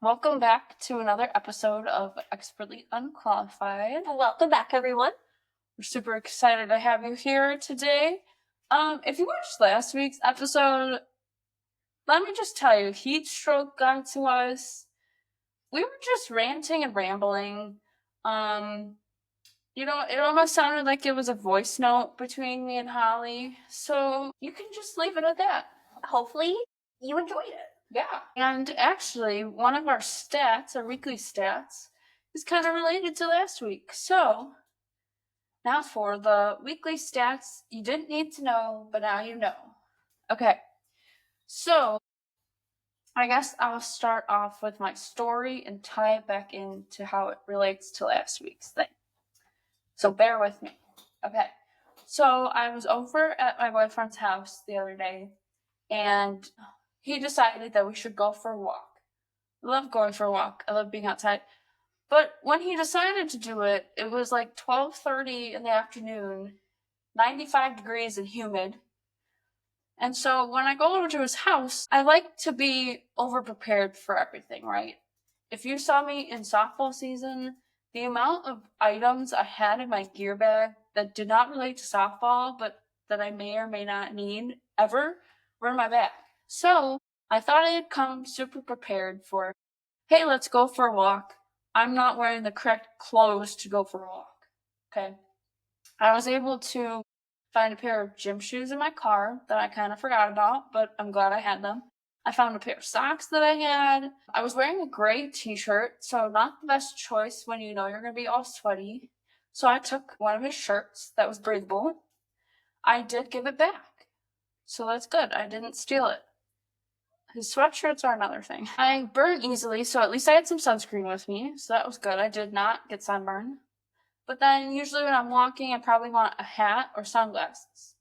Welcome back to another episode of Expertly Unqualified. Welcome back, everyone. We're super excited to have you here today. If you watched last week's episode, let me just tell you, heat stroke got to us. We were just ranting and rambling. It almost sounded like it was a voice note between me and Holly, so you can just leave it at that. Hopefully, you enjoyed it. Yeah. And actually, one of our stats, our weekly stats, is kind of related to last week. So, now for the weekly stats you didn't need to know, but now you know. Okay. So, I guess I'll start off with my story and tie it back into how it relates to last week's thing. So, bear with me. Okay. So, I was over at my boyfriend's house the other day, and he decided that we should go for a walk. I love going for a walk. I love being outside. But when he decided to do it, it was like 12:30 in the afternoon, 95 degrees and humid. And so when I go over to his house, I like to be over-prepared for everything, right? If you saw me in softball season, the amount of items I had in my gear bag that did not relate to softball, but that I may or may not need ever, were in my bag. So I thought I had come super prepared for, hey, let's go for a walk. I'm not wearing the correct clothes to go for a walk. Okay. I was able to find a pair of gym shoes in my car that I kind of forgot about, but I'm glad I had them. I found a pair of socks that I had. I was wearing a gray t-shirt, so not the best choice when you know you're going to be all sweaty. So I took one of his shirts that was breathable. I did give it back. So that's good. I didn't steal it. His sweatshirts are another thing. I burn easily, so at least I had some sunscreen with me, so that was good. I did not get sunburn. But then usually when I'm walking, I probably want a hat or sunglasses.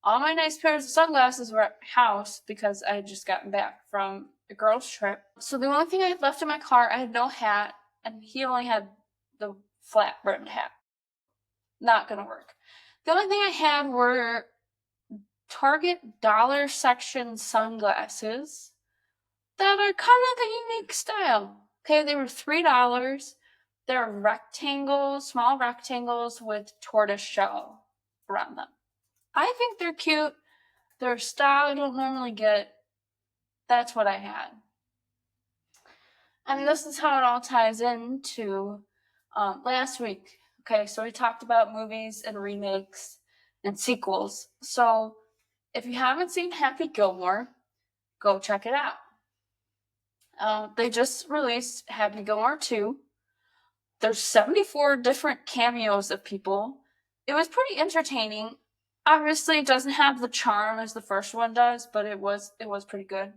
All my nice pairs of sunglasses were at my house because I had just gotten back from a girls' trip. So the only thing I had left in my car, I had no hat, and he only had the flat-brimmed hat. Not gonna work. The only thing I had were Target dollar section sunglasses that are kind of the unique style. Okay, they were $3. They're rectangles, small rectangles with tortoise shell around them. I think they're cute. They're a style I don't normally get. That's what I had. And this is how it all ties into last week. Okay, so we talked about movies and remakes and sequels. So if you haven't seen Happy Gilmore, go check it out. They just released Happy Gilmore 2. There's 74 different cameos of people. It was pretty entertaining. Obviously, it doesn't have the charm as the first one does, but it was pretty good.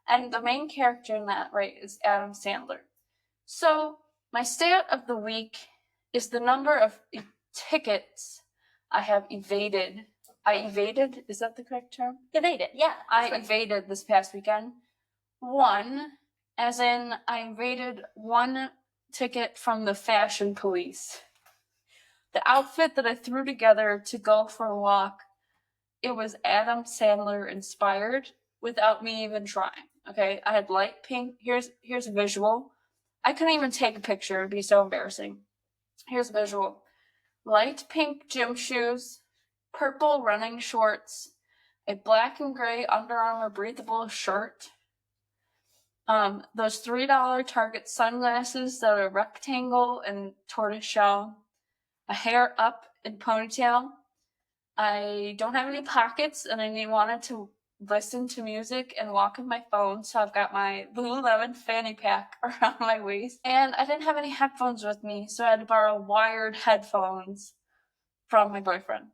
And the main character in that, right, is Adam Sandler. So my stat of the week is the number of tickets I have evaded. Is that the correct term? Evaded, yeah. I evaded this past weekend. One, as in I evaded one ticket from the fashion police. The outfit that I threw together to go for a walk, it was Adam Sandler inspired without me even trying. Okay, I had light pink. Here's a visual. I couldn't even take a picture. It'd be so embarrassing. Here's a visual. Light pink gym shoes, purple running shorts, a black and gray Under Armour breathable shirt, those $3 Target sunglasses that are rectangle and tortoise shell, a hair up and ponytail. I don't have any pockets, and I wanted to listen to music and walk with my phone, so I've got my Lululemon fanny pack around my waist. And I didn't have any headphones with me, so I had to borrow wired headphones from my boyfriend.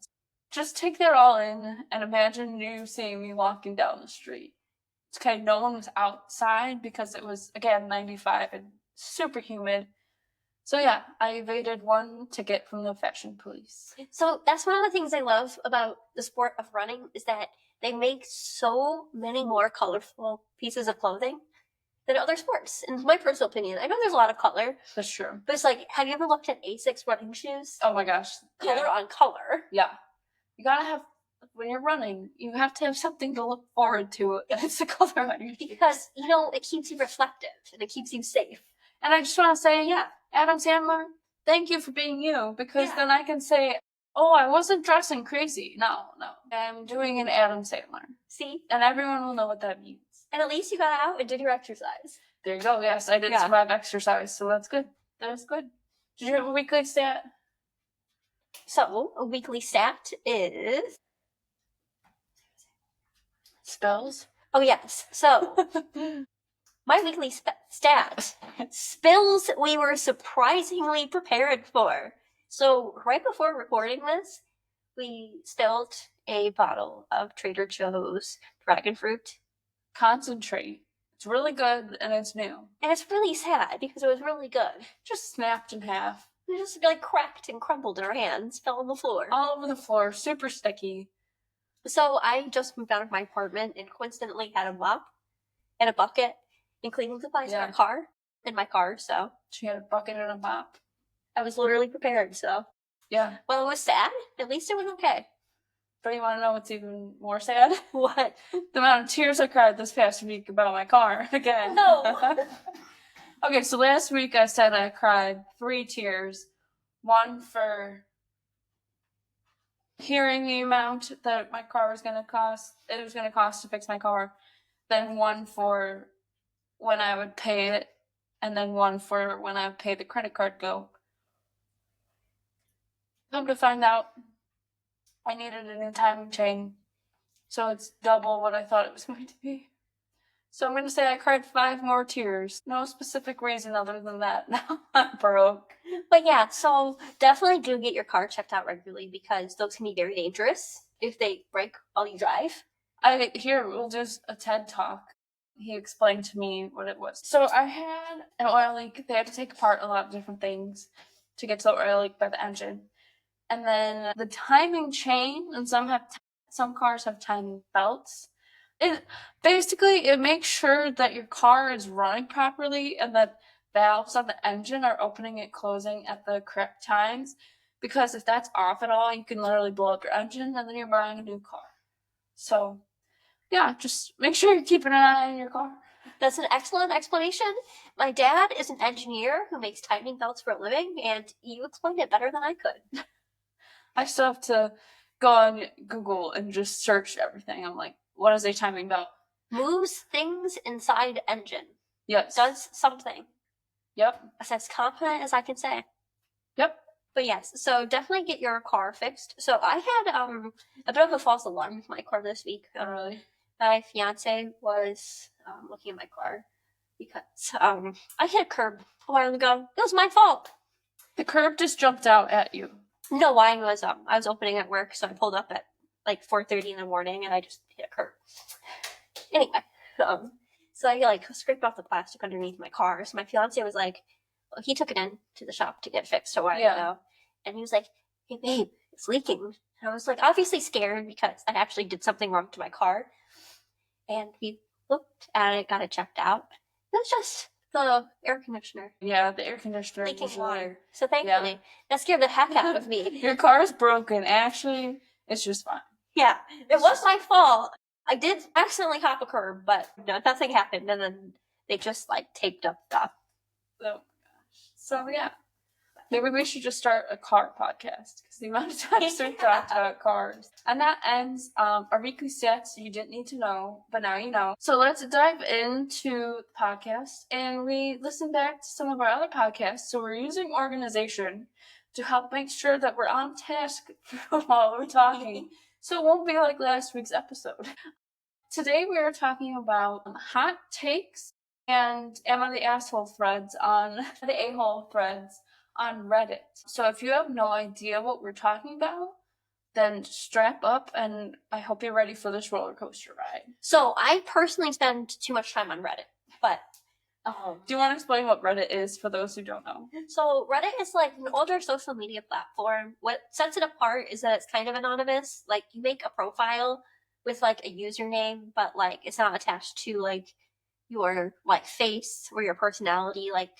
Just take that all in and imagine you seeing me walking down the street. It's okay, no one was outside because it was, again, 95 and super humid. So yeah, I evaded one ticket from the fashion police. So that's one of the things I love about the sport of running is that they make so many more colorful pieces of clothing than other sports. In my personal opinion, I know there's a lot of color. That's true. But it's like, have you ever looked at Asics running shoes? Oh my gosh. Color on color. Yeah. You gotta have when you're running, you have to have something to look forward to, and it's the color on your shoes. Because, it keeps you reflective and it keeps you safe. And I just want to say, Adam Sandler, thank you for being you, because then I can say, oh, I wasn't dressing crazy. No. I'm doing an Adam Sandler. See? And everyone will know what that means. And at least you got out and did your exercise. There you go. Yes, I did survive exercise, so that's good. That is good. Did you have a weekly stat? So, a weekly stat is... Spells? Oh, yes. So, my weekly stat, spills we were surprisingly prepared for. So, right before recording this, we spilled a bottle of Trader Joe's dragon fruit concentrate. It's really good, and it's new. And it's really sad because it was really good. Just snapped in half. It just cracked and crumbled in our hands, fell on the floor. All over the floor, super sticky. So I just moved out of my apartment and coincidentally had a mop and a bucket and cleaning supplies in my car, so. She had a bucket and a mop. I was literally prepared, so. Yeah. Well, it was sad. At least it was okay. But you want to know what's even more sad? What? The amount of tears I cried this past week about my car again. No. Okay, so last week I said I cried 3 tears. One for hearing the amount that my car was going to cost. It was going to cost to fix my car. Then one for when I would pay it. And then one for when I would pay the credit card bill. Come to find out, I needed a new timing chain. So it's double what I thought it was going to be. So I'm going to say I cried 5 more tears. No specific reason other than that. Now I'm broke. But yeah, so definitely do get your car checked out regularly because those can be very dangerous if they break while you drive. We'll do a TED Talk. He explained to me what it was. So I had an oil leak. They had to take apart a lot of different things to get to the oil leak by the engine. And then the timing chain, and some cars have timing belts. It makes sure that your car is running properly and that valves on the engine are opening and closing at the correct times. Because if that's off at all, you can literally blow up your engine and then you're buying a new car. So, yeah, just make sure you're keeping an eye on your car. That's an excellent explanation. My dad is an engineer who makes timing belts for a living, and you explained it better than I could. I still have to go on Google and just search everything. I'm like, what is a timing belt? Moves things inside engine. Yes. Does something. Yep. That's as confident as I can say. Yep. But yes, so definitely get your car fixed. So I had a bit of a false alarm with my car this week. Really? My fiance was looking at my car because I hit a curb a while ago. It was my fault. The curb just jumped out at you. No, I was opening at work, so I pulled up at like 4:30 in the morning, and I just hit a curb. Anyway, so I scraped off the plastic underneath my car. So my fiance was like, well, he took it in to the shop to get fixed a while ago, and he was like, "Hey babe, it's leaking." And I was like, obviously scared because I actually did something wrong to my car, and we looked at it, got it checked out. It was just the air conditioner. Yeah, the air conditioner leaking usually. water. So thankfully, that scared the heck out of me. Your car is broken. Actually, it's just fine. Yeah, it was my fault. I did accidentally hop a curb, but nothing happened. And then they just taped up stuff. Oh my gosh. So yeah, maybe we should just start a car podcast because the amount of times we talked about cars. And that ends our weekly stats you didn't need to know, but now you know. So let's dive into the podcast, and we listen back to some of our other podcasts. So we're using organization to help make sure that we're on task while we're talking. So it won't be like last week's episode. Today we are talking about hot takes and Am I the Asshole threads on the A-hole threads on Reddit. So if you have no idea what we're talking about, then strap up and I hope you're ready for this roller coaster ride. So I personally spend too much time on Reddit, but do you want to explain what Reddit is for those who don't know? So Reddit is an older social media platform. What sets it apart is that it's kind of anonymous. You make a profile with a username, but it's not attached to your face or your personality like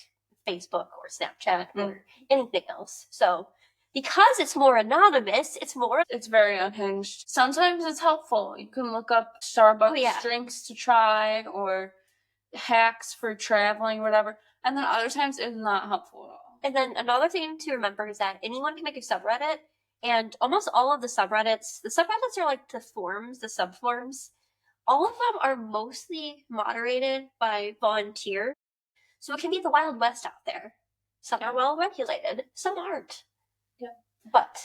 Facebook or Snapchat or anything else. So because it's more anonymous, it's very unhinged. Sometimes it's helpful. You can look up Starbucks drinks to try or hacks for traveling, whatever. And then other times it's not helpful at all. And then another thing to remember is that anyone can make a subreddit, and almost all of the subreddits are like the forums, the subforums. All of them are mostly moderated by volunteers. So it can be the Wild West out there. Some are well regulated, some aren't. Yeah. But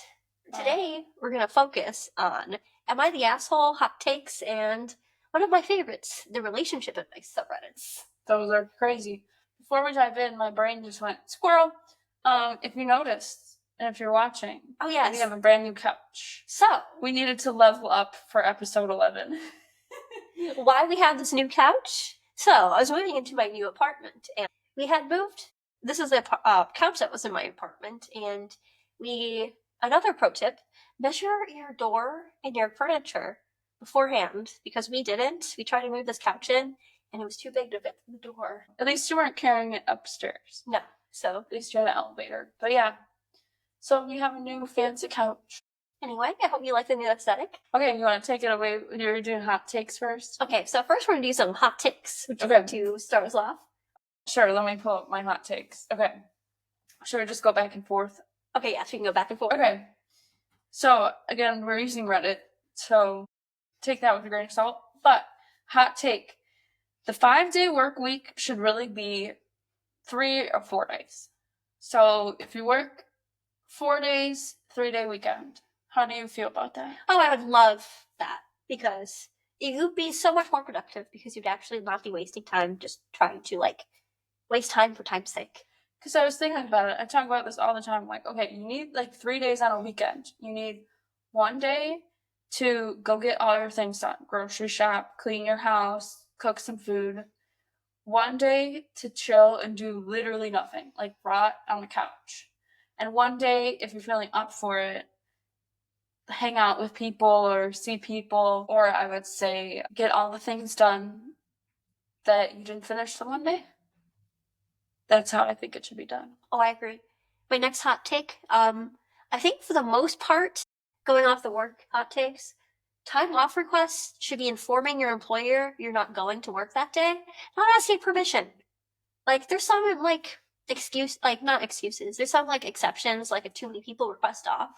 today we're going to focus on Am I the Asshole, hot takes, and one of my favorites, the relationship advice subreddits. Those are crazy. Before we dive in, my brain just went squirrel. If you noticed, and if you're watching, oh yes, we have a brand new couch. So we needed to level up for episode 11. Why we have this new couch? So I was moving into my new apartment, and we had moved. This is a couch that was in my apartment, and another pro tip: measure your door and your furniture beforehand, because we didn't. We tried to move this couch in, and it was too big to fit through the door. At least you weren't carrying it upstairs. No. So at least you're in the elevator. But yeah. So we have a new fancy couch. Anyway, I hope you like the new aesthetic. Okay, you want to take it away? You're doing hot takes first? Okay, so first we're going to do some hot takes. Would you like to start us off? Sure, let me pull up my hot takes. Okay. Should we just go back and forth? Okay, yes, we can go back and forth. Okay. So, again, we're using Reddit, so take that with a grain of salt. But, hot take. The 5-day work week should really be 3 or 4 days. So, if you work 4 days, 3-day weekend. How do you feel about that? Oh, I would love that, because you'd be so much more productive, because you'd actually not be wasting time just trying to, waste time for time's sake. Because I was thinking about it. I talk about this all the time. Like, okay, you need, 3 days on a weekend. You need 1 day to go get all your things done. Grocery shop, clean your house, cook some food. 1 day to chill and do literally nothing, like rot on the couch. And 1 day, if you're feeling up for it, hang out with people or see people, or I would say get all the things done that you didn't finish the 1 day. That's how I think it should be done. Oh, I agree. My next hot take, I think for the most part, going off the work hot takes, time off requests should be informing your employer you're not going to work that day, not asking permission. There's some, not excuses, there's some, exceptions, if too many people request off.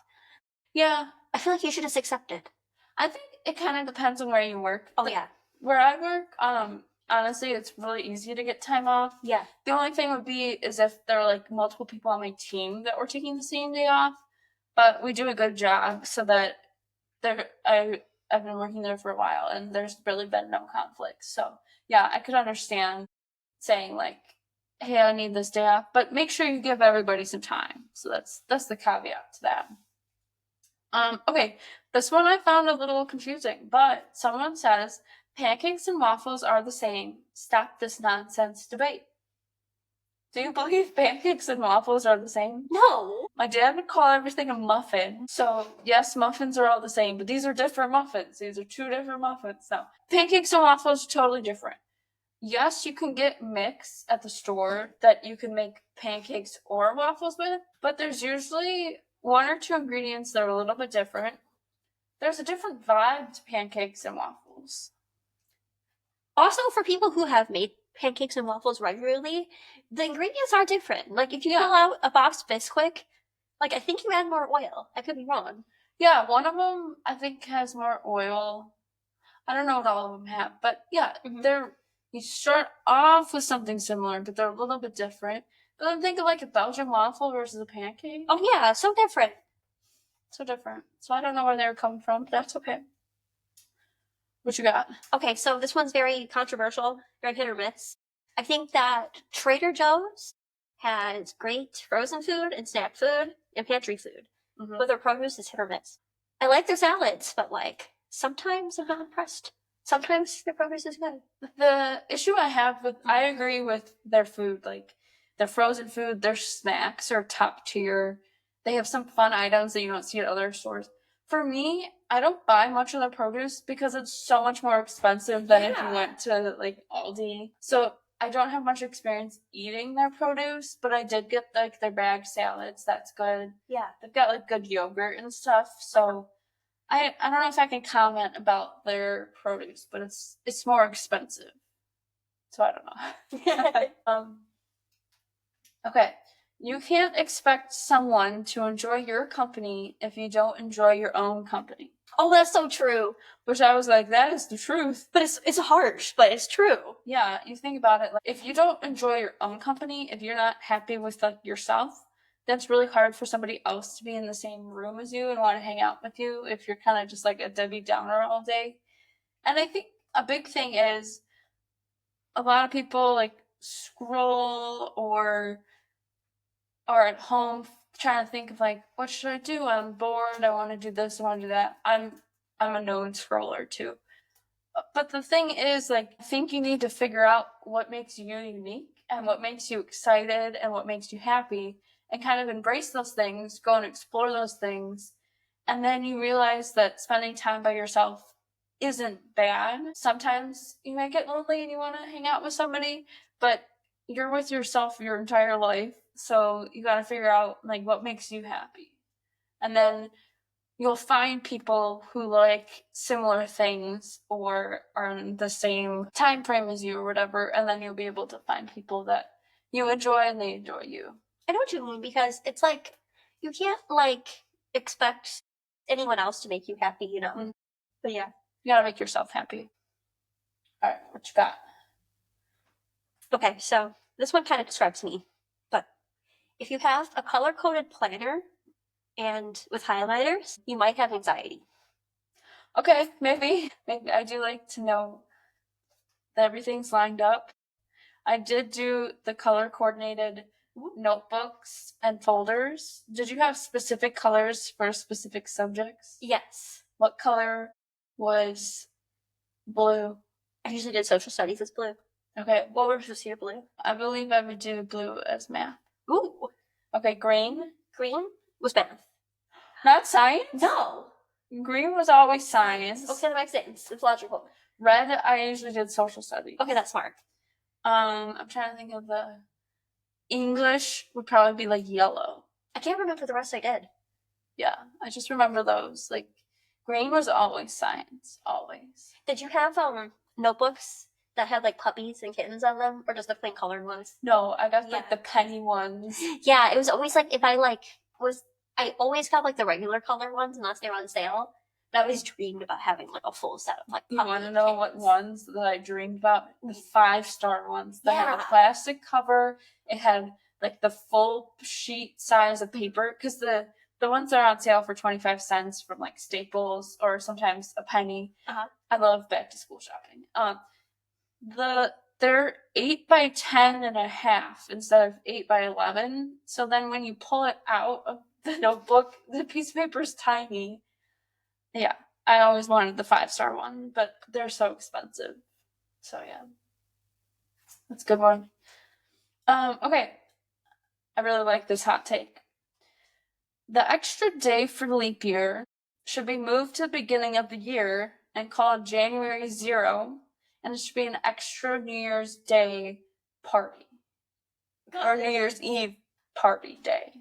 Yeah. I feel like you should just accept it. I think it kind of depends on where you work. Oh, yeah. Where I work, honestly, it's really easy to get time off. Yeah. The only thing would be is if there are, multiple people on my team that were taking the same day off. But we do a good job so that I've been working there for a while, and there's really been no conflict. So, yeah, I could understand saying, hey, I need this day off. But make sure you give everybody some time. So that's the caveat to that. Okay, this one I found a little confusing, but someone says, pancakes and waffles are the same. Stop this nonsense debate. Do you believe pancakes and waffles are the same? No. My dad would call everything a muffin. So, yes, muffins are all the same, but these are different muffins. These are 2 different muffins. No. Pancakes and waffles are totally different. Yes, you can get mix at the store that you can make pancakes or waffles with, but there's usually 1 or 2 ingredients that are a little bit different. There's a different vibe to pancakes and waffles. Also, for people who have made pancakes and waffles regularly, the ingredients are different. If you pull out a box Bisquick, I think you add more oil. I could be wrong. Yeah, one of them I think has more oil. I don't know what all of them have, but yeah, you start off with something similar, but they're a little bit different. But then think of a Belgian waffle versus a pancake. Oh yeah, so different. So different. So I don't know where they're coming from, but that's okay. What you got? Okay, so this one's very controversial, very hit or miss. I think that Trader Joe's has great frozen food and snack food and pantry food. But their produce is hit or miss. I like their salads, but sometimes I'm not impressed. Sometimes their produce is good. The issue I have I agree with their food, their frozen food, their snacks are top tier. They have some fun items that you don't see at other stores. For me, I don't buy much of their produce because it's so much more expensive than if you went to Aldi. So I don't have much experience eating their produce, but I did get like their bag salads. That's good. Yeah. They've got like good yogurt and stuff. So I don't know if I can comment about their produce, but it's more expensive. So I don't know. Okay. You can't expect someone to enjoy your company if you don't enjoy your own company. Oh, that's so true. Which I was like, that is the truth. But it's harsh, but it's true. Yeah, you think about it. Like, if you don't enjoy your own company, if you're not happy with like yourself, that's really hard for somebody else to be in the same room as you and want to hang out with you if you're kind of just like a Debbie Downer all day. And I think a big thing is a lot of people like scroll or are at home trying to think of like, what should I do? I'm bored. I want to do this. I want to do that. I'm a known scroller too. But the thing is, like, I think you need to figure out what makes you unique and what makes you excited and what makes you happy and kind of embrace those things, go and explore those things. And then you realize that spending time by yourself isn't bad. Sometimes you might get lonely and you want to hang out with somebody, but you're with yourself your entire life. So you got to figure out like what makes you happy. And then you'll find people who like similar things or are in the same time frame as you or whatever, and then you'll be able to find people that you enjoy and they enjoy you. I know what you mean, because it's like you can't like expect anyone else to make you happy, you know. Mm-hmm. But yeah, you gotta make yourself happy. All right, what you got? Okay, so this one kind of describes me. But if you have a color-coded planner and with highlighters, you might have anxiety. Okay, maybe I do like to know that everything's lined up. I did do the color coordinated notebooks and folders. Did you have specific colors for specific subjects? Yes. What color was blue? I usually did social studies as blue. Okay. What were supposed to be blue? I believe I would do blue as math. Ooh. Okay, green? Green was math. Not science? No. Green was always science. Okay, that makes sense. It's logical. Red, I usually did social studies. Okay, that's smart. I'm trying to think of the English would probably be like yellow. I can't remember the rest I did. Yeah, I just remember those. Like green was always science, always. Did you have notebooks that had like puppies and kittens on them, or just the plain colored ones? No, I got like the penny ones. Yeah, it was always like if I always got like the regular color ones unless they were on sale. But I always dreamed about having like a full set of like. You want to know what ones that I dreamed about? The 5-star ones that had a plastic cover. It had like the full sheet size of paper, because the ones that are on sale for 25 cents from like Staples or sometimes a penny. I love back to school shopping. They're 8 by 10 and a half instead of 8 by 11. So then when you pull it out of the notebook, the piece of paper is tiny. Yeah, I always wanted the 5-star one, but they're so expensive. So yeah, that's a good one. Okay, I really like this hot take. The extra day for leap year should be moved to the beginning of the year and called January 0, and it should be an extra New Year's Day party. Or New Year's Eve party day.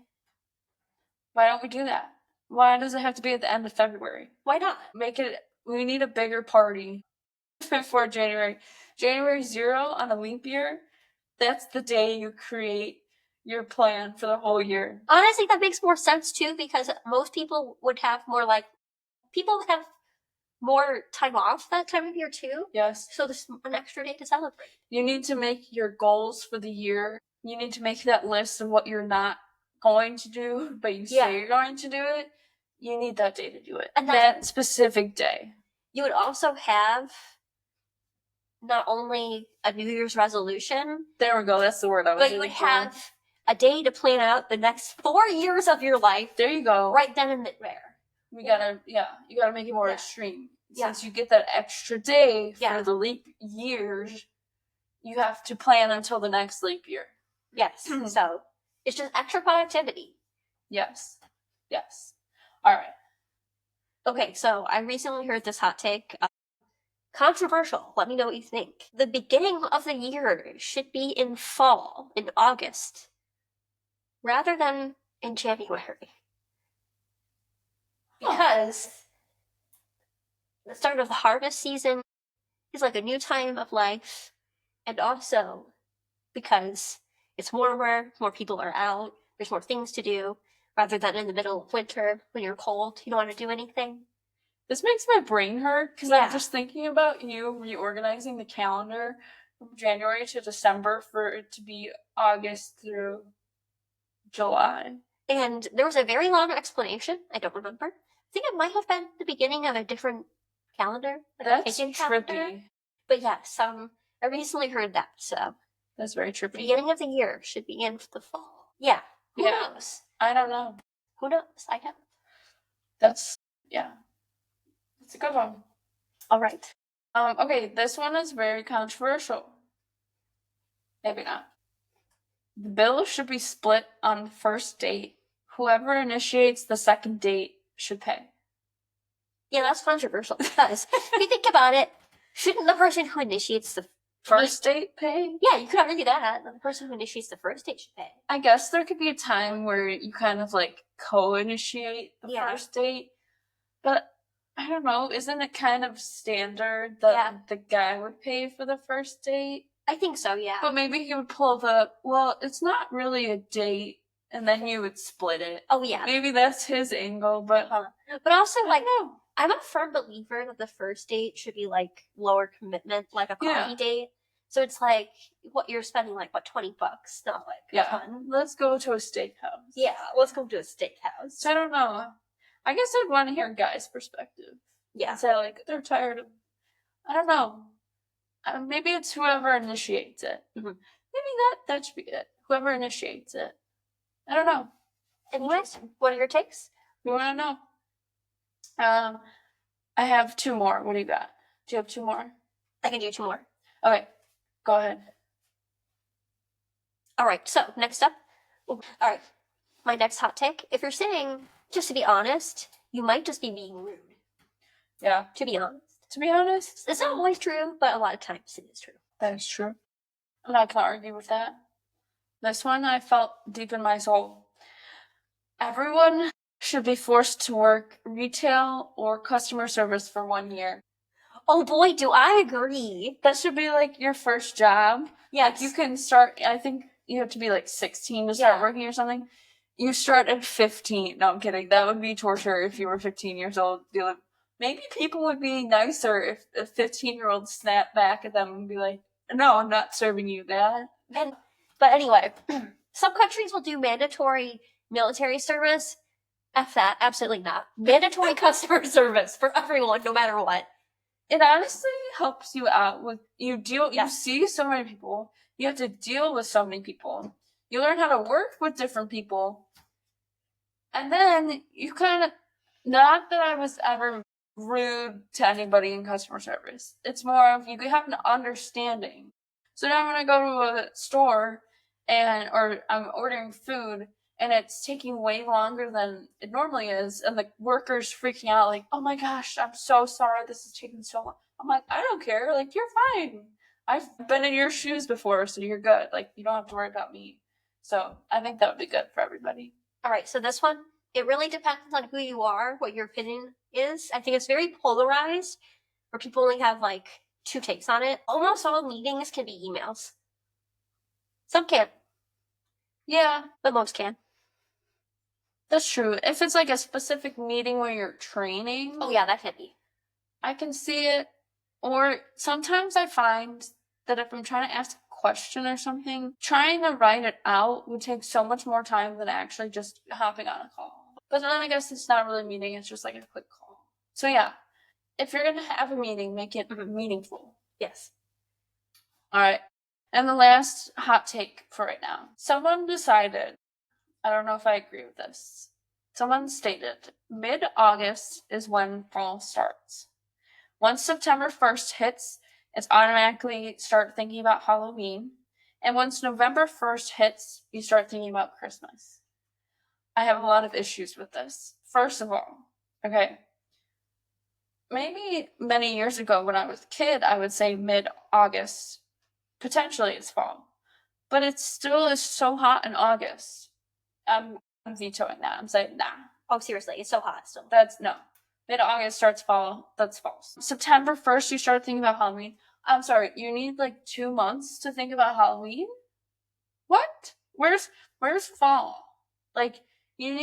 Why don't we do that? Why does it have to be at the end of February? Why not? We need a bigger party before January. January 0 on a leap year, that's the day you create your plan for the whole year. Honestly, that makes more sense too, because most people would have people have more time off that time of year too. Yes. So there's an extra day to celebrate. You need to make your goals for the year. You need to make that list of what you're not going to do, but you say you're going to do it. You need that day to do it. And that specific day. You would also have not only a New Year's resolution. There we go. That's the word I was looking for. But you would have a day to plan out the next 4 years of your life. There you go. Right then and there. You gotta make it more extreme. Since you get that extra day for the leap years, you have to plan until the next leap year. Yes. So it's just extra productivity. Yes. All right. Okay, so I recently heard this hot take. Controversial. Let me know what you think. The beginning of the year should be in fall, in August, rather than in January. Because the start of the harvest season is like a new time of life, and also because it's warmer, more people are out, there's more things to do, rather than in the middle of winter when you're cold, you don't want to do anything. This makes my brain hurt because Yeah. I'm just thinking about you reorganizing the calendar from January to December for it to be August through July. And there was a very long explanation. I don't remember. I think it might have been the beginning of a different calendar. Like That's a pagan calendar. trippy. But yes, I recently heard that, so That's very the trippy. beginning of the year should be in the fall. Yeah. Who knows? I don't know. Who knows? I don't. That's a good one. All right. Okay, this one is very controversial. Maybe not. The bill should be split on the first date. Whoever initiates the second date should pay. Yeah, that's controversial because if you think about it, shouldn't the person who initiates the First date pay? Yeah, you could argue that. The person who initiates the first date should pay. I guess there could be a time where you kind of like co-initiate the first date. But I don't know, isn't it kind of standard that the guy would pay for the first date? I think so, yeah. But maybe he would pull it's not really a date, and then you would split it. Oh, yeah. Maybe that's his angle, but also, like, I'm a firm believer that the first date should be, like, lower commitment, like a coffee date. So it's like, what you're spending, like, what, $20? Not, like, a ton. Let's go to a steakhouse. Yeah, let's go to a steakhouse. So I don't know. I guess I'd want to hear a guy's perspective. Yeah. Say, like, they're tired of... I don't know. Maybe it's whoever initiates it. Mm-hmm. Maybe that should be it. Whoever initiates it. I don't know. Anyways, what are your takes? You want to know? I have two more. What do you got? Do you have two more? I can do two more. Okay. Go ahead. All right. So, next up. All right. My next hot take. If you're saying, just to be honest, you might just be being rude. Yeah. To be honest. To be honest. It's not always true, but a lot of times it is true. That is true. I'm not going to argue with that. This one I felt deep in my soul. Everyone should be forced to work retail or customer service for 1 year. Oh boy, do I agree. That should be like your first job. Yes. Like you can start, I think you have to be like 16 to start working or something. You start at 15. No, I'm kidding. That would be torture if you were 15 years old. Maybe people would be nicer if a 15-year-old snapped back at them and be like, no, I'm not serving you that. But anyway, some countries will do mandatory military service. F that. Absolutely not. Mandatory customer service for everyone, no matter what. It honestly helps you out with, you see so many people. You have to deal with so many people. You learn how to work with different people. And then you kind of, not that I was ever rude to anybody in customer service. It's more of you have an understanding. So now when I go to a store or I'm ordering food and it's taking way longer than it normally is, and the worker's freaking out like, oh my gosh, I'm so sorry this is taking so long. I'm like, I don't care. Like, you're fine. I've been in your shoes before, so you're good. Like, you don't have to worry about me. So I think that would be good for everybody. All right, so this one, it really depends on who you are, what your opinion is. I think it's very polarized, where people only have like two takes on it. Almost all meetings can be emails. Some can't. Yeah. But most can. That's true. If it's like a specific meeting where you're training. Oh yeah, that can be. I can see it. Or sometimes I find that if I'm trying to ask a question or something, trying to write it out would take so much more time than actually just hopping on a call. But then I guess it's not really a meeting, it's just like a quick call. So yeah, if you're going to have a meeting, make it meaningful. Yes. All right. And the last hot take for right now. Someone decided, I don't know if I agree with this. Someone stated, mid-August is when fall starts. Once September 1st hits, it's automatically start thinking about Halloween. And once November 1st hits, you start thinking about Christmas. I have a lot of issues with this. First of all, okay, maybe many years ago when I was a kid, I would say mid-August. Potentially it's fall. But it still is so hot in August. I'm vetoing that. I'm saying, nah. Oh, seriously, it's so hot still. That's no. Mid-August starts fall. That's false. September 1st, you start thinking about Halloween. I'm sorry, you need like 2 months to think about Halloween? What? Where's fall? Like, you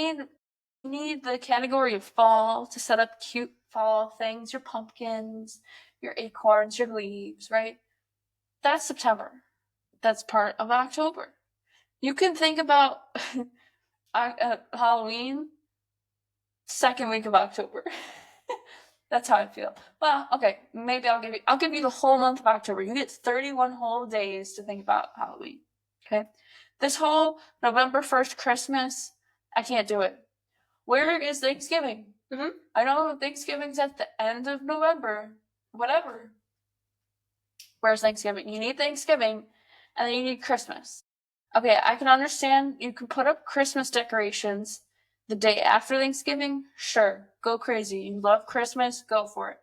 need the category of fall to set up cute fall things, your pumpkins, your acorns, your leaves, right? That's September. That's part of October. You can think about Halloween second week of October. That's how I feel. Well, okay, maybe I'll give you the whole month of October. You get 31 whole days to think about Halloween. Okay? This whole November 1st Christmas, I can't do it. Where is Thanksgiving? Mm-hmm. I know Thanksgiving's at the end of November. Whatever. Where's Thanksgiving? You need Thanksgiving, and then you need Christmas. Okay, I can understand you can put up Christmas decorations the day after Thanksgiving. Sure, go crazy. You love Christmas, go for it.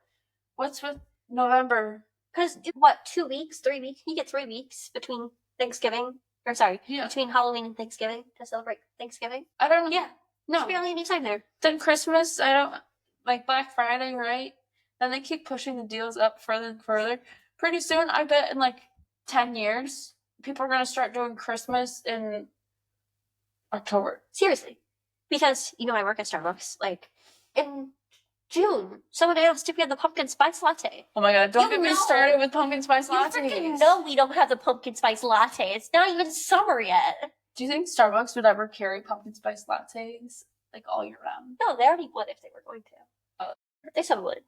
What's with November? Because, what, 2 weeks, 3 weeks? You get 3 weeks between Thanksgiving, or sorry, Yeah. between Halloween and Thanksgiving to celebrate Thanksgiving. I don't know. Yeah. No. There's barely any time there. Then Christmas, I don't, like Black Friday, right? Then they keep pushing the deals up further and further. Pretty soon, I bet in like 10 years, people are going to start doing Christmas in October. Seriously. Because, I work at Starbucks. Like, in June, someone asked if we had the pumpkin spice latte. Oh my god, don't get me started with pumpkin spice lattes. You freaking know we don't have the pumpkin spice latte. It's not even summer yet. Do you think Starbucks would ever carry pumpkin spice lattes like all year round? No, they already would if they were going to. Oh. They so would.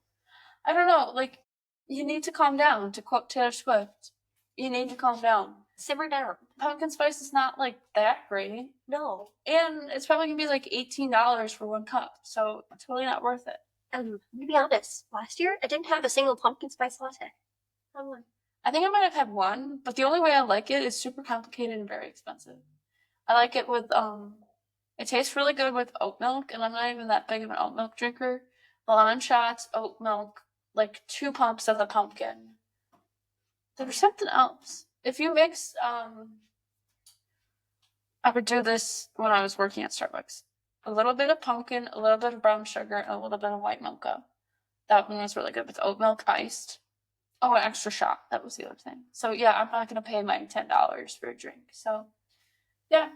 I don't know, like, you need to calm down, to quote Taylor Swift. You need to calm down. Simmer down. Pumpkin spice is not, like, that great. No. And it's probably gonna be, like, $18 for 1 cup, so it's totally not worth it. To be honest, last year, I didn't have a single pumpkin spice latte. Not one. I think I might have had one, but the only way I like it is super complicated and very expensive. I like it with, it tastes really good with oat milk, and I'm not even that big of an oat milk drinker. Lemon shots, oat milk, like 2 pumps of the pumpkin. There was something else. If you mix, I would do this when I was working at Starbucks. A little bit of pumpkin, a little bit of brown sugar, and a little bit of white mocha. That one was really good with oat milk iced. Oh, an extra shot. That was the other thing. So yeah, I'm not going to pay my $10 for a drink. So yeah.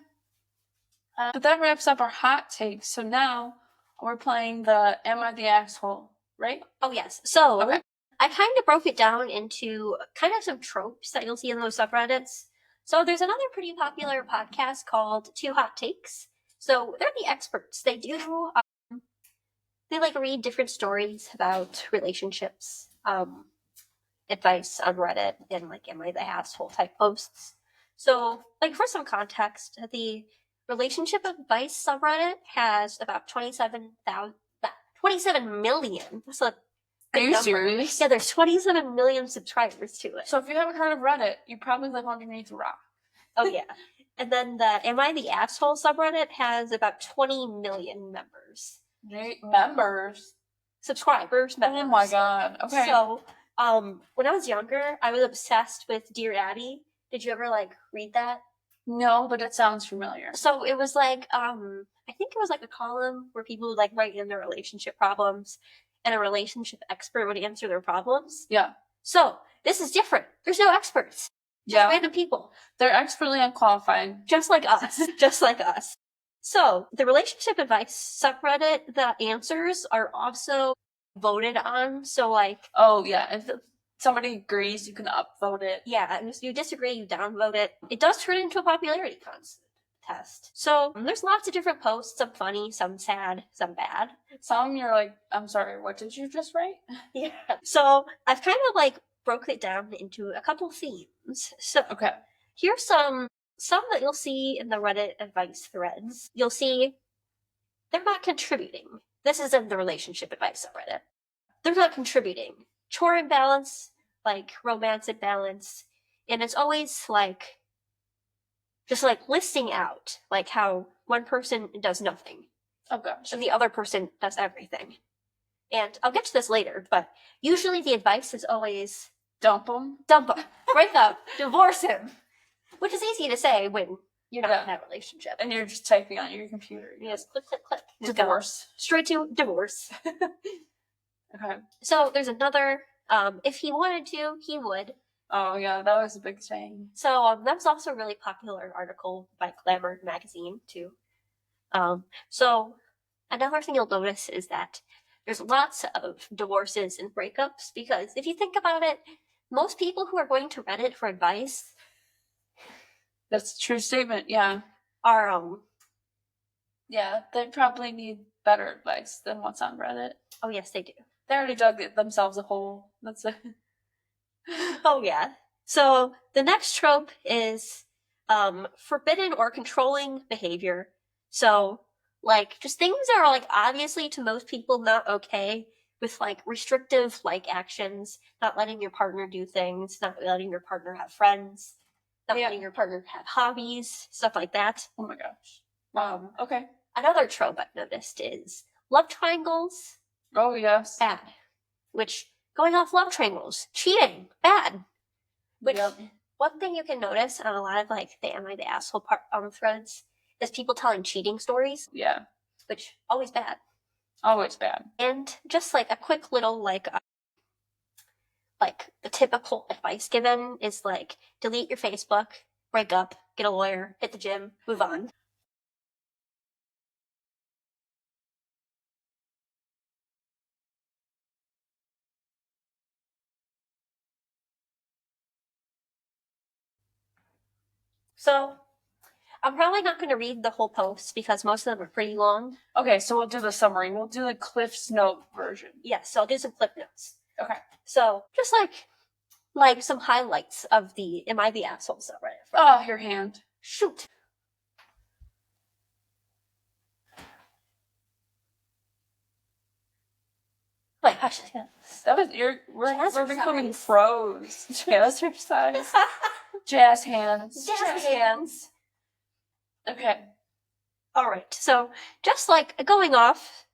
But that wraps up our hot takes. So now we're playing the Am I the Asshole, right? Oh, yes. So Okay. I kind of broke it down into kind of some tropes that you'll see in those subreddits. So there's another pretty popular podcast called Two Hot Takes. So they're the experts. They do, they like read different stories about relationships, advice on Reddit, and like Am I the Asshole type posts. So, like, for some context, the relationship advice subreddit has about 27 million. That's a Are you number. serious? Yeah, there's 27 million subscribers to it. So if you haven't heard of Reddit, you probably live underneath a rock. Oh, yeah. And then the Am I the Asshole subreddit has about 20 million members. Members? Subscribers, members. Oh my god. Okay. So, when I was younger, I was obsessed with Dear Abby. Did you ever, like, read that? No, but it sounds familiar. So it was like, I think it was like a column where people would like write in their relationship problems and a relationship expert would answer their problems. Yeah. So this is different. There's no experts. Just random people. They're expertly unqualified. Just like us. Just like us. So the relationship advice subreddit, the answers are also voted on. So like, oh yeah, if somebody agrees, you can upvote it. Yeah, and if you disagree, you downvote it. It does turn into a popularity contest. So there's lots of different posts, some funny, some sad, some bad. Some you're like, I'm sorry, what did you just write? Yeah. So I've kind of like broke it down into a couple themes. So okay, here's some that you'll see in the Reddit advice threads. You'll see they're not contributing. This is in the relationship advice subreddit. They're not contributing. Chore imbalance, like romance imbalance, and it's always like just like listing out like how one person does nothing. Oh gosh. And the other person does everything. And I'll get to this later, but usually the advice is always Dump them. dump him, break up, divorce him, which is easy to say when you're not Yeah. in that relationship. And you're just typing on your computer. You just click, click, click. Just go Divorce. straight to divorce. Okay. So there's another, if he wanted to, he would. Oh, yeah, that was a big thing. So that was also a really popular article by Glamour magazine, too. So another thing you'll notice is that there's lots of divorces and breakups because if you think about it, most people who are going to Reddit for advice That's a true statement, yeah. are, Yeah, they probably need better advice than what's on Reddit. oh yes, they do. They already dug themselves a hole. That's it. Oh yeah. So the next trope is forbidden or controlling behavior. So like just things that are like obviously to most people not okay with like restrictive like actions, not letting your partner do things, not letting your partner have friends, not Yeah. letting your partner have hobbies, stuff like that. Oh my gosh. Okay. Another trope I've noticed is love triangles, Oh, yes. bad. Which going off love triangles, cheating, bad. Which Yep. one thing you can notice on a lot of like the Am I the Asshole part threads is people telling cheating stories, Yeah. which always bad. Always bad. And just like a quick little like the typical advice given is like delete your Facebook, break up, get a lawyer, hit the gym, move on. So I'm probably not going to read the whole post because most of them are pretty long. Okay, so we'll do the summary. We'll do the Cliff's Note version. Yes, so I'll do some clip notes. Okay. So just like some highlights of the Am I the Asshole subreddit. Oh, your hand. Shoot. Wait, hush. That was we're becoming pros. Jazzercise. Jazz hands. Jazz hands. Okay. All right. So just like going off,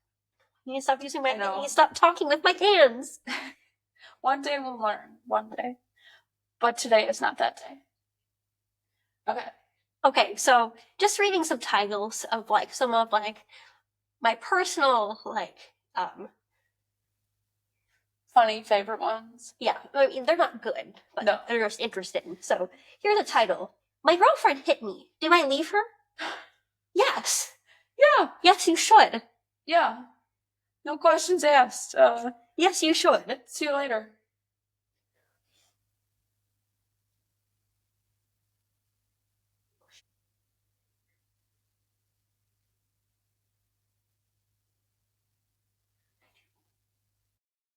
I need to stop using my. I know. I need to stop talking with my hands. One day we'll learn. One day. But today is not that day. Okay. Okay. So just reading some titles of like some of like my personal like Funny favorite ones. yeah. I mean they're not good, but No. they're just interesting. So here's a title: My girlfriend hit me. Do I leave her? Yes. Yeah. Yes, you should. Yeah. No questions asked. Yes, you should. See you later.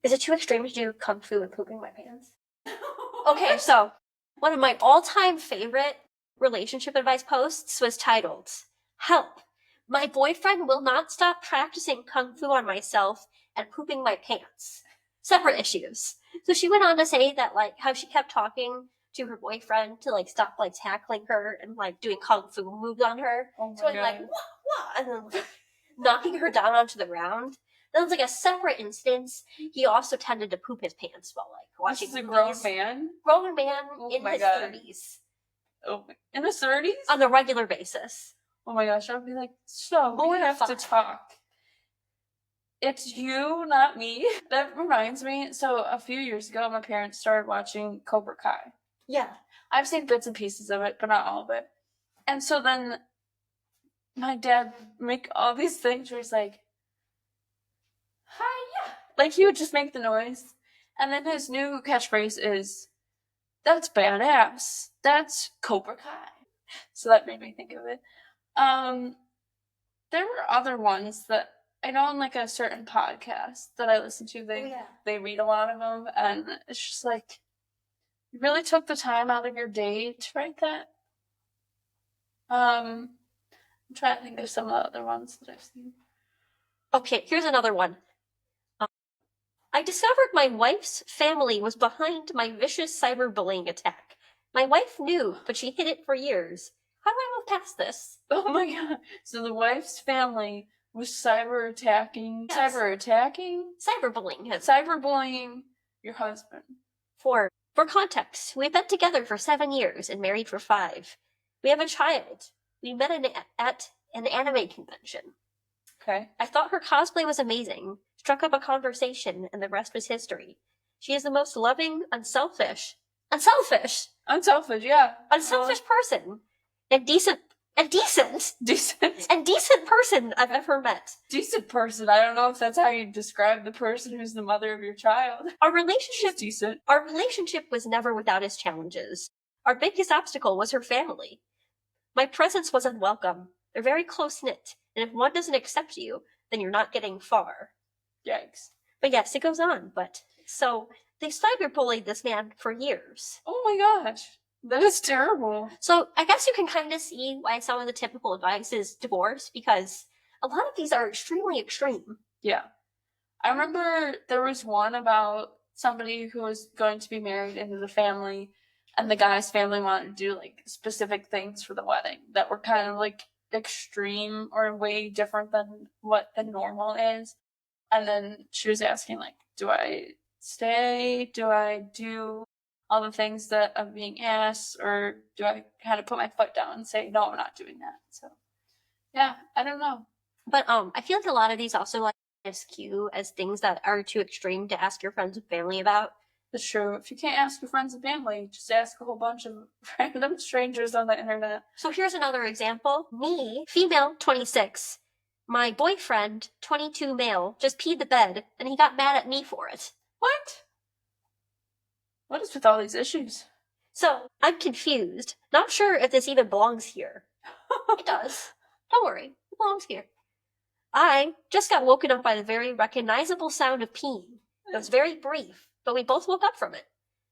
Is it too extreme to do kung fu and pooping my pants? Okay, so one of my all-time favorite relationship advice posts was titled, Help! My boyfriend will not stop practicing kung fu on myself and pooping my pants. Separate issues. So she went on to say that like how she kept talking to her boyfriend to like stop like tackling her and like doing kung fu moves on her. Oh So my I'm like, God. what? And then like, knocking her down onto the ground. Then it's like a separate instance. He also tended to poop his pants while like watching This is a movies. grown man. Grown man Oh in my his God. 30s Oh, in his 30s? on a regular basis. Oh my gosh, I'd be like, so we have to Mortified. talk. It's you, not me. That reminds me, so a few years ago, my parents started watching Cobra Kai. Yeah. I've seen bits and pieces of it, but not all of it. And so then my dad make all these things where he's like, hi, yeah. Like he would just make the noise. And then his new catchphrase is, that's badass. That's Cobra Kai. So that made me think of it. There were other ones that I know on like a certain podcast that I listen to. They read a lot of them, and it's just like you really took the time out of your day to write that. I'm trying to think of some of the other ones that I've seen. Okay, here's another one. I discovered my wife's family was behind my vicious cyberbullying attack. My wife knew, but she hid it for years. How do I move past this? Oh my God! So the wife's family Was cyber attacking? Yes. Cyberbullying your husband. For context, we've been together for 7 years and married for 5. We have a child. We met at an anime convention. Okay. I thought her cosplay was amazing, struck up a conversation, and the rest was history. She is the most loving, unselfish, yeah. person, and decent person I've ever met. Decent person. I don't know if that's how you describe the person who's the mother of your child. Our relationship She's decent. Our relationship was never without its challenges. Our biggest obstacle was her family. My presence was unwelcome. They're very close-knit, and if one doesn't accept you, then you're not getting far. Yikes. But yes, it goes on, so they cyberbullied this man for years. Oh my gosh. That is terrible. So I guess you can kind of see why some of the typical advice is divorce, because a lot of these are extremely extreme. Yeah. I remember there was one about somebody who was going to be married into the family, and the guy's family wanted to do like specific things for the wedding that were kind of like extreme or way different than what the normal is. And then she was asking like, do I stay? Do I do all the things that I'm being asked, or do I kind of put my foot down and say, no, I'm not doing that? So yeah, I don't know. But I feel like a lot of these also like skew as things that are too extreme to ask your friends and family about. That's true. If you can't ask your friends and family, just ask a whole bunch of random strangers on the internet. So here's another example. Me, female, 26. My boyfriend, 22 male, just peed the bed, and he got mad at me for it. What? What is with all these issues? So, I'm confused. Not sure if this even belongs here. It does. Don't worry. It belongs here. I just got woken up by the very recognizable sound of peeing. It was very brief, but we both woke up from it.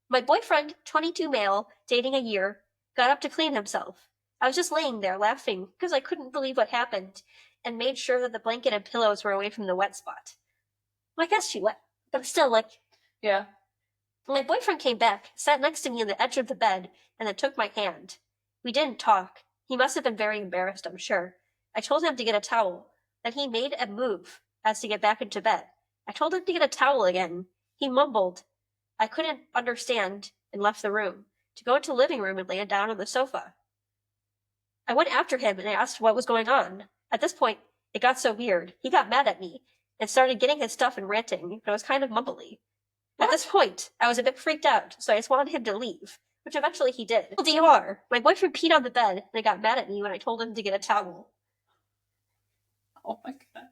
My boyfriend, 22 male, dating a year, got up to clean himself. I was just laying there laughing because I couldn't believe what happened and made sure that the blanket and pillows were away from the wet spot. Well, I guess she wet, but still, yeah. My boyfriend came back, sat next to me on the edge of the bed, and then took my hand. We didn't talk. He must have been very embarrassed, I'm sure. I told him to get a towel. Then he made a move as to get back into bed. I told him to get a towel again. He mumbled. I couldn't understand and left the room, to go into the living room and lay down on the sofa. I went after him and asked what was going on. At this point, it got so weird. He got mad at me and started getting his stuff and ranting, but it was kind of mumbly. At this point, I was a bit freaked out, so I just wanted him to leave, which eventually he did. DOR. My boyfriend peed on the bed and got mad at me when I told him to get a towel. Oh my god.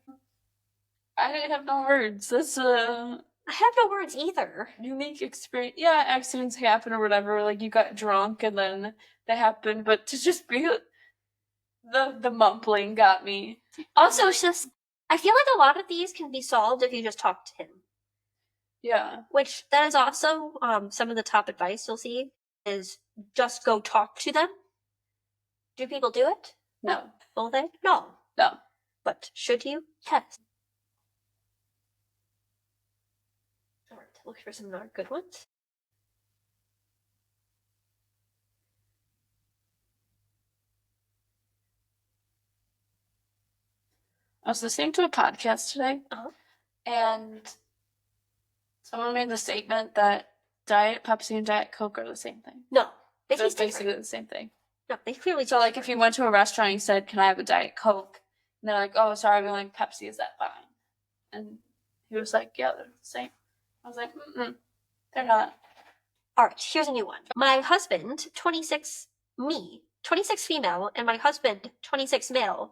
I have no words. That's I have no words either. Unique experience. Yeah, accidents happen or whatever. Like, you got drunk and then that happened, but to just be the mumbling got me. Also, it's just, I feel like a lot of these can be solved if you just talk to him. Yeah. Which, that is also some of the top advice you'll see is just go talk to them. Do people do it? No. Will they? No. No. But should you? Yes. Alright, look for some more good ones. I was listening to a podcast today, Uh-huh. and someone made the statement that Diet Pepsi and Diet Coke are the same thing. No. They're basically the same thing. No, they clearly So, like, if you went to a restaurant and you said, can I have a Diet Coke? And they're like, oh, sorry, we only have Pepsi, is that fine? And he was like, yeah, they're the same. I was like, they're not. Alright, here's a new one. My husband, 26 female, and my husband, 26 male.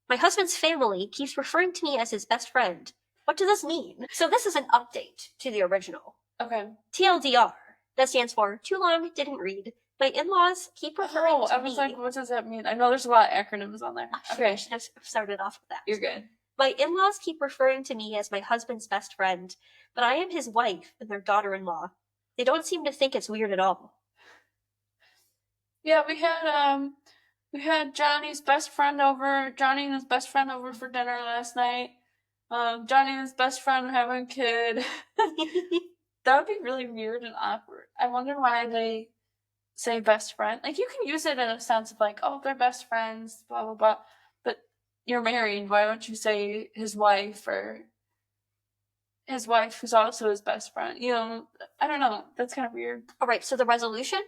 My husband's family keeps referring to me as his best friend. What does this mean? So this is an update to the original. Okay. TLDR. That stands for too long, didn't read. My in-laws keep referring to me. I was like, what does that mean? I know there's a lot of acronyms on there. Okay, I should have started off with that. You're good. My in-laws keep referring to me as my husband's best friend, but I am his wife and their daughter-in-law. They don't seem to think it's weird at all. Yeah, we had Johnny and his best friend over for dinner last night. Johnny and his best friend having a kid. That would be really weird and awkward. I wonder why they say best friend. Like, you can use it in a sense of like, oh, they're best friends, blah, blah, blah. But you're married, why don't you say his wife or his wife who's also his best friend? You know, I don't know. That's kind of weird. All right, so the resolution?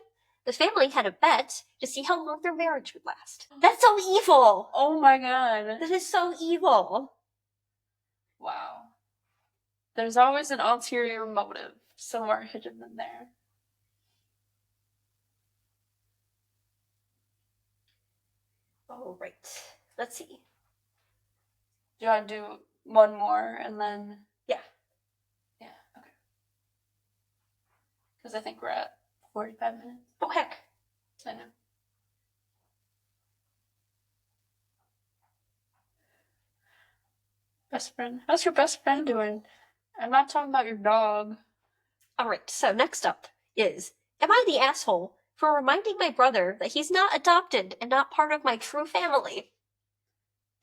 The family had a bet to see how long their marriage would last. That's so evil! Oh my god. That is so evil. Wow. There's always an ulterior motive somewhere hidden in there. All right, let's see. Do you want to do one more and then? Yeah. Yeah, okay. Because I think we're at 45 minutes. Oh, heck. I know. Best friend. How's your best friend doing? I'm not talking about your dog. All right, so next up is, am I the asshole for reminding my brother that he's not adopted and not part of my true family?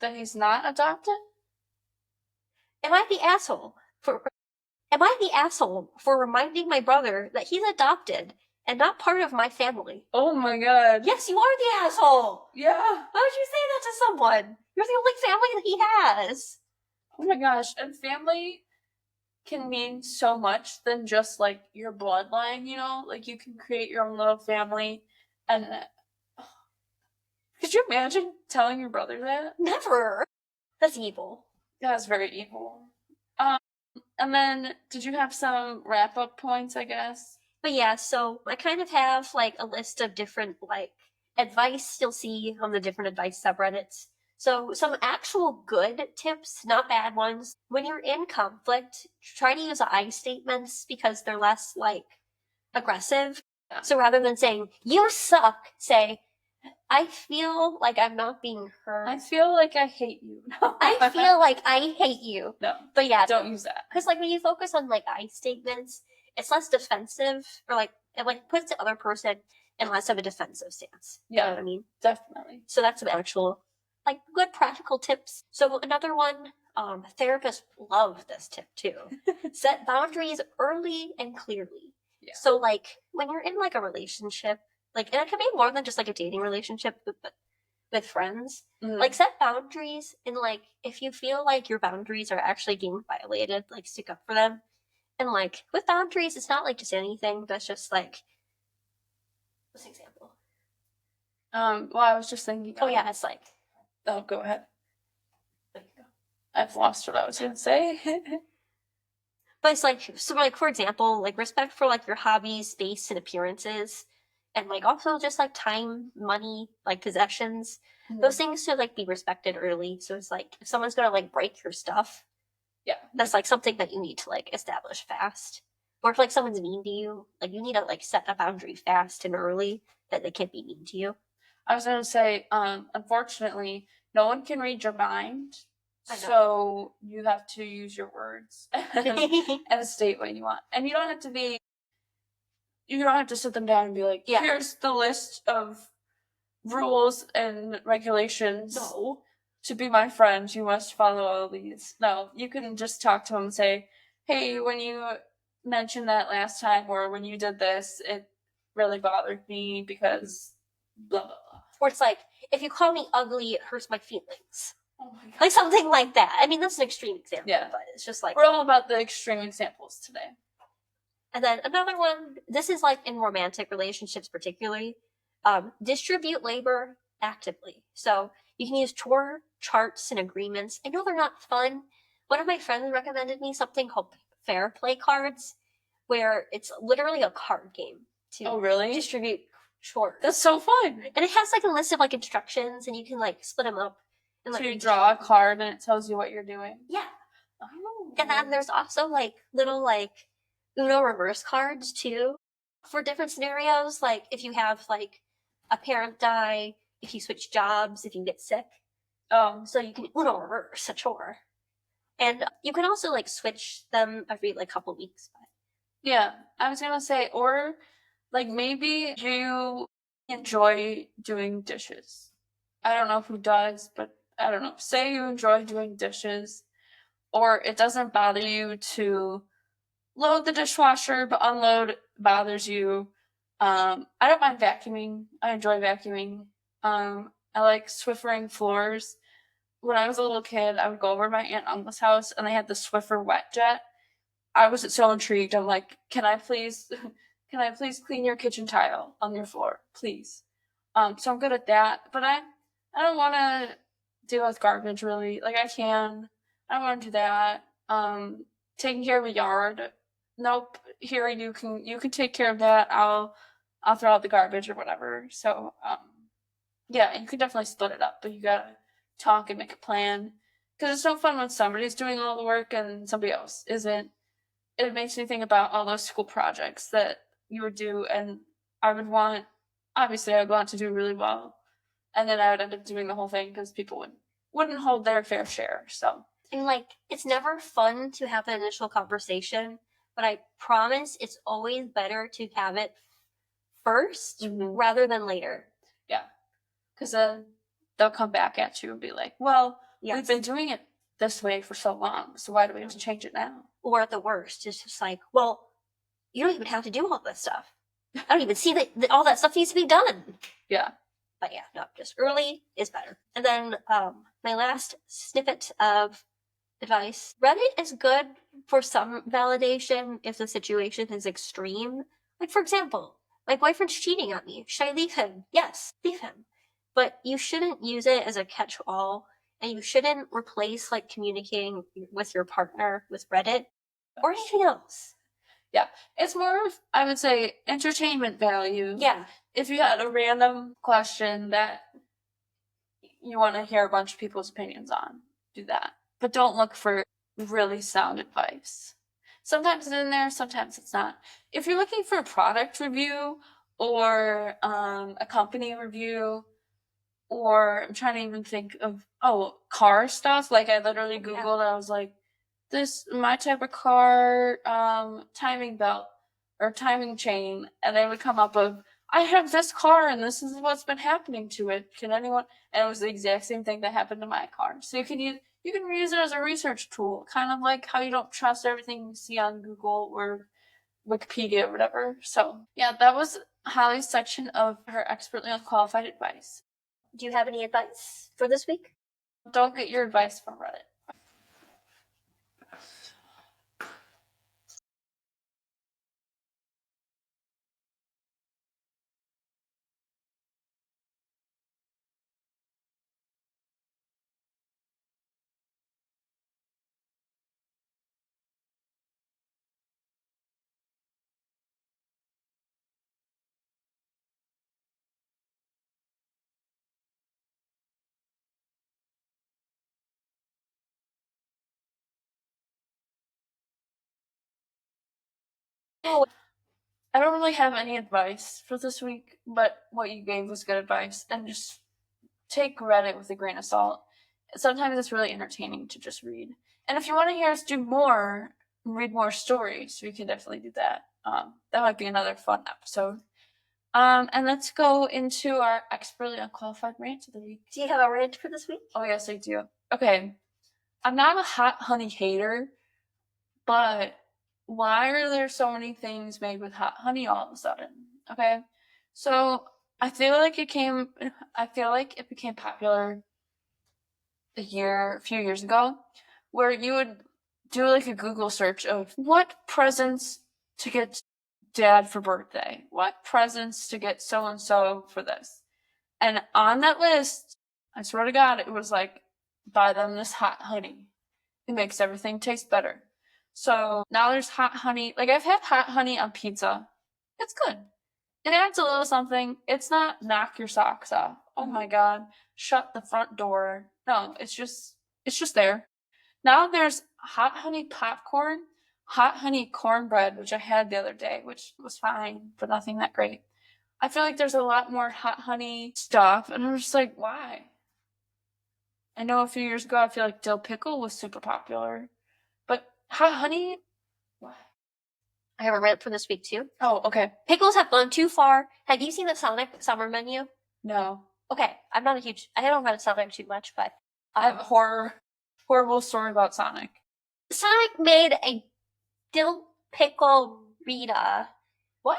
That he's not adopted? Am I the asshole for reminding my brother that he's adopted and not part of my family? Oh my god. Yes, you are the asshole! Yeah. Why would you say that to someone? You're the only family that he has. Oh my gosh. And family can mean so much than just like your bloodline, you know? Like you can create your own little family and could you imagine telling your brother that? Never. That's evil. That's very evil. And then did you have some wrap up points, I guess? But yeah, so I kind of have like a list of different like advice you'll see on the different advice subreddits. So some actual good tips, not bad ones. When you're in conflict, try to use I statements because they're less like aggressive. Yeah. So rather than saying, you suck, say, I feel like I'm not being heard. I feel like I hate you. I feel like I hate you. No. But yeah. Don't use that. Because like when you focus on like I statements, it's less defensive or like it like puts the other person in less of a defensive stance. Yeah. You know what I mean? Definitely. So that's some actual like good practical tips. So another one, therapists love this tip too. Set boundaries early and clearly. Yeah. So like when you're in like a relationship, like and it can be more than just like a dating relationship, but with friends, like set boundaries and like if you feel like your boundaries are actually being violated, like stick up for them. And like with boundaries, it's not like just anything, that's just like what's an example? Well, I was just thinking. Oh yeah, it's like oh, go ahead. I've lost what I was gonna say. But it's like so like for example, like respect for like your hobbies, space, and appearances. And like also just like time, money, like possessions. Those things should like be respected early. So it's like if someone's gonna like break your stuff, yeah, that's like something that you need to like establish fast. Or if like someone's mean to you, like you need to like set a boundary fast and early that they can't be mean to you. I was gonna say, unfortunately, no one can read your mind, so you have to use your words and state what you want. And you don't have to sit them down and be like, yeah, here's the list of rules and regulations. No. To be my friend, you must follow all these. No, you can just talk to them and say, hey, when you mentioned that last time or when you did this, it really bothered me because blah, blah, blah. Or it's like, if you call me ugly, it hurts my feelings. Oh my God. Like something like that. I mean, that's an extreme example, yeah, but it's just like... We're all about the extreme examples today. And then another one, this is like in romantic relationships particularly, distribute labor actively. So you can use chore charts and agreements. I know they're not fun. One of my friends recommended me something called Fair Play cards, where it's literally a card game to distribute chores. That's so fun. And it has like a list of like instructions, and you can like split them up. And, like, so you draw a card, and it tells you what you're doing. Yeah. Oh. And then there's also like little like Uno reverse cards too for different scenarios. Like if you have like a parent die, if you switch jobs, if you get sick. So you can Uno reverse a chore. And you can also like switch them every like couple weeks. Yeah, I was gonna say, or like maybe you enjoy doing dishes. I don't know who does, but I don't know. Say you enjoy doing dishes, or it doesn't bother you to load the dishwasher, but unload bothers you. I don't mind vacuuming. I enjoy vacuuming. I like Swiffering floors, when I was a little kid, I would go over to my aunt and uncle's house and they had the Swiffer wet jet. I was so intrigued. I'm like, can I please clean your kitchen tile on your floor, please? So I'm good at that, but I don't want to deal with garbage really. Like I don't want to do that. Taking care of a yard, nope. Here you can take care of that. I'll throw out the garbage or whatever. So yeah, you can definitely split it up, but you gotta talk and make a plan because it's no fun when somebody's doing all the work and somebody else isn't. It makes me think about all those school projects that you would do, and I would want, obviously, I would want to do really well, and then I would end up doing the whole thing because people wouldn't hold their fair share. So, And like, it's never fun to have the initial conversation, but I promise it's always better to have it 1st rather than later. Yeah, because then they'll come back at you and be like, "Well, we've been doing it this way for so long, so why do we have to change it now?" Or at the worst, it's just like, well, you don't even have to do all this stuff. I don't even see that all that stuff needs to be done. Yeah. But yeah, no, just early is better. And then my last snippet of advice. Reddit is good for some validation if the situation is extreme. Like, for example, my boyfriend's cheating on me. Should I leave him? Yes, leave him. But you shouldn't use it as a catch-all, and you shouldn't replace like communicating with your partner with Reddit or anything else. Yeah, it's more of, I would say, entertainment value. Yeah. If you had a random question that you want to hear a bunch of people's opinions on, do that. But don't look for really sound advice. Sometimes it's in there, sometimes it's not. If you're looking for a product review or a company review, or I'm trying to even think of, car stuff. Like I literally Googled, I was like, my type of car, timing belt or timing chain. And they would come up with, I have this car and this is what's been happening to it. Can anyone? And it was the exact same thing that happened to my car. So you can use it as a research tool, kind of like how you don't trust everything you see on Google or Wikipedia or whatever. So yeah, that was Holly's section of her expertly unqualified advice. Do you have any advice for this week? Don't get your advice from Reddit. I don't really have any advice for this week, but what you gave was good advice. And just take Reddit with a grain of salt. Sometimes it's really entertaining to just read. And if you want to hear us do more, read more stories, we can definitely do that. That might be another fun episode. And let's go into our expertly unqualified rant of the week. Do you have a rant for this week? Oh, yes, I do. Okay. I'm not a hot honey hater, but why are there so many things made with hot honey all of a sudden? Okay. So I feel like it became popular a few years ago, where you would do like a Google search of what presents to get dad for birthday, what presents to get so and so for this. And on that list, I swear to God, it was like, buy them this hot honey. It makes everything taste better. So now there's hot honey. Like I've had hot honey on pizza. It's good. It adds a little something. It's not knock your socks off. Oh my God. Shut the front door. No, it's just there. Now there's hot honey popcorn, hot honey cornbread, which I had the other day, which was fine, but nothing that great. I feel like there's a lot more hot honey stuff, and I'm just like, why? I know a few years ago, I feel like dill pickle was super popular, but hot honey, why? I have a rant for this week too. Oh, okay. Pickles have gone too far. Have you seen the Sonic summer menu? No. Okay, I don't run Sonic too much, but I have a horrible story about Sonic. Sonic made a dill pickle Rita. What?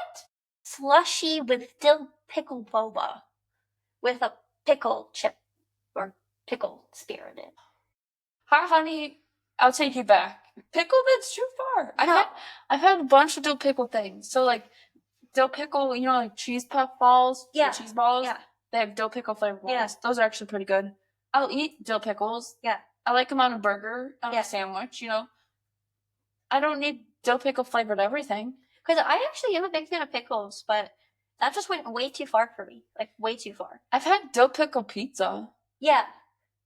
Slushy with dill pickle boba with a pickle chip or pickle spear in it. Hot honey, I'll take you back. Pickle, that's too far. I've had a bunch of dill pickle things. So like dill pickle, you know, like cheese puff balls, Yeah. cheese balls. Yeah. They have dill pickle flavored ones. Yeah. Those are actually pretty good. I'll eat dill pickles. Yeah. I like them on a burger, on Yeah. a sandwich. You know, I don't need dill pickle flavored everything. Because I actually am a big fan of pickles, but that just went way too far for me. Like, way too far. I've had dill pickle pizza. Yeah.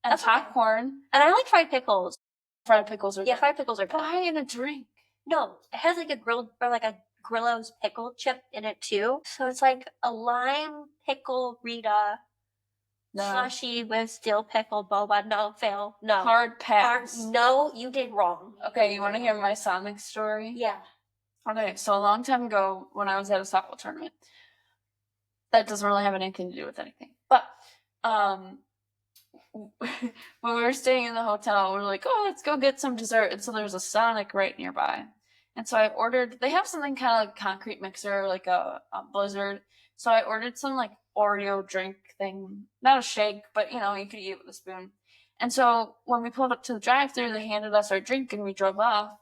And That's popcorn. Okay. And I like fried pickles. Fried pickles are good. Fried pickles are good. Why in a drink? No, it has like a grilled or like a Grillo's pickle chip in it too. So it's like a lime pickle Rita slushy with dill pickle boba. No, fail. No. Hard pass. No, you did wrong. Okay, you want to hear my Sonic story? Yeah. Okay, so a long time ago when I was at a softball tournament, that doesn't really have anything to do with anything. But when we were staying in the hotel, we were like, oh, let's go get some dessert. And so there's a Sonic right nearby. And so I ordered, they have something kind of like concrete mixer, like a Blizzard. So I ordered some like Oreo drink thing, not a shake, but you know, you could eat it with a spoon. And so when we pulled up to the drive-thru, they handed us our drink and we drove off.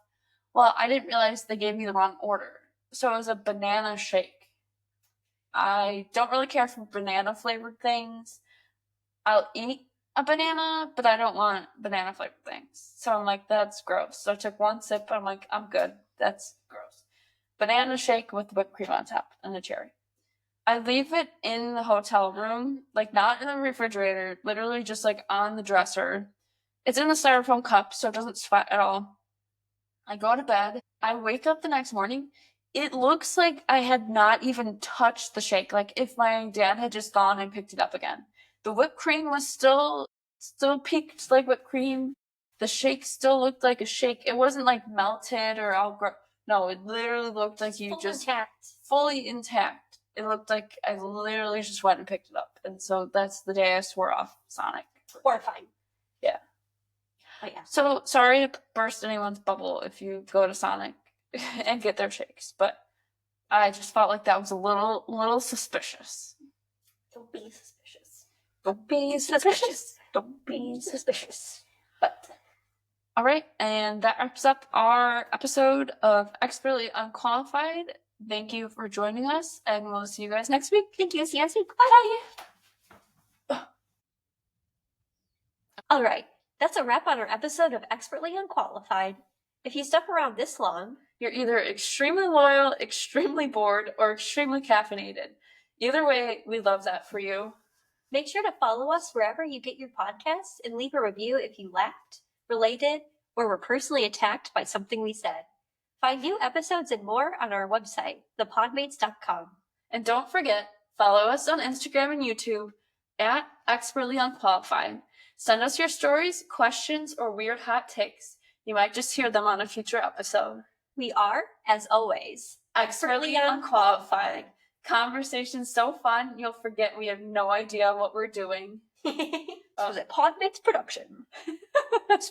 Well, I didn't realize they gave me the wrong order. So it was a banana shake. I don't really care for banana flavored things. I'll eat a banana, but I don't want banana flavored things. So I'm like, that's gross. So I took one sip, I'm like, I'm good. That's gross. Banana shake with whipped cream on top and a cherry. I leave it in the hotel room, like not in the refrigerator, literally just like on the dresser. It's in the styrofoam cup, so it doesn't sweat at all. I go to bed. I wake up the next morning. It looks like I had not even touched the shake. Like if my dad had just gone and picked it up again. The whipped cream was still peaked like whipped cream. The shake still looked like a shake. It wasn't like melted or all no, it literally looked like you fully intact. It looked like I literally just went and picked it up. And so that's the day I swore off Sonic. Horrifying. Yeah. Oh, yeah. So sorry to burst anyone's bubble if you go to Sonic and get their shakes, but I just felt like that was a little suspicious. Don't be suspicious. Don't be suspicious. Don't be suspicious. But all right, and that wraps up our episode of Expertly Unqualified. Thank you for joining us, and we'll see you guys next week. Thank you. See you next week. Bye. All right, that's a wrap on our episode of Expertly Unqualified. If you stuck around this long, you're either extremely loyal, extremely bored, or extremely caffeinated. Either way, we love that for you. Make sure to follow us wherever you get your podcasts and leave a review if you laughed, related, or were personally attacked by something we said. Find new episodes and more on our website, thepodmates.com. And don't forget, follow us on Instagram and YouTube at Expertly Unqualified. Send us your stories, questions, or weird hot takes. You might just hear them on a future episode. We are, as always, Expertly Unqualified. Conversation's so fun, you'll forget we have no idea what we're doing. This was a Podmates production.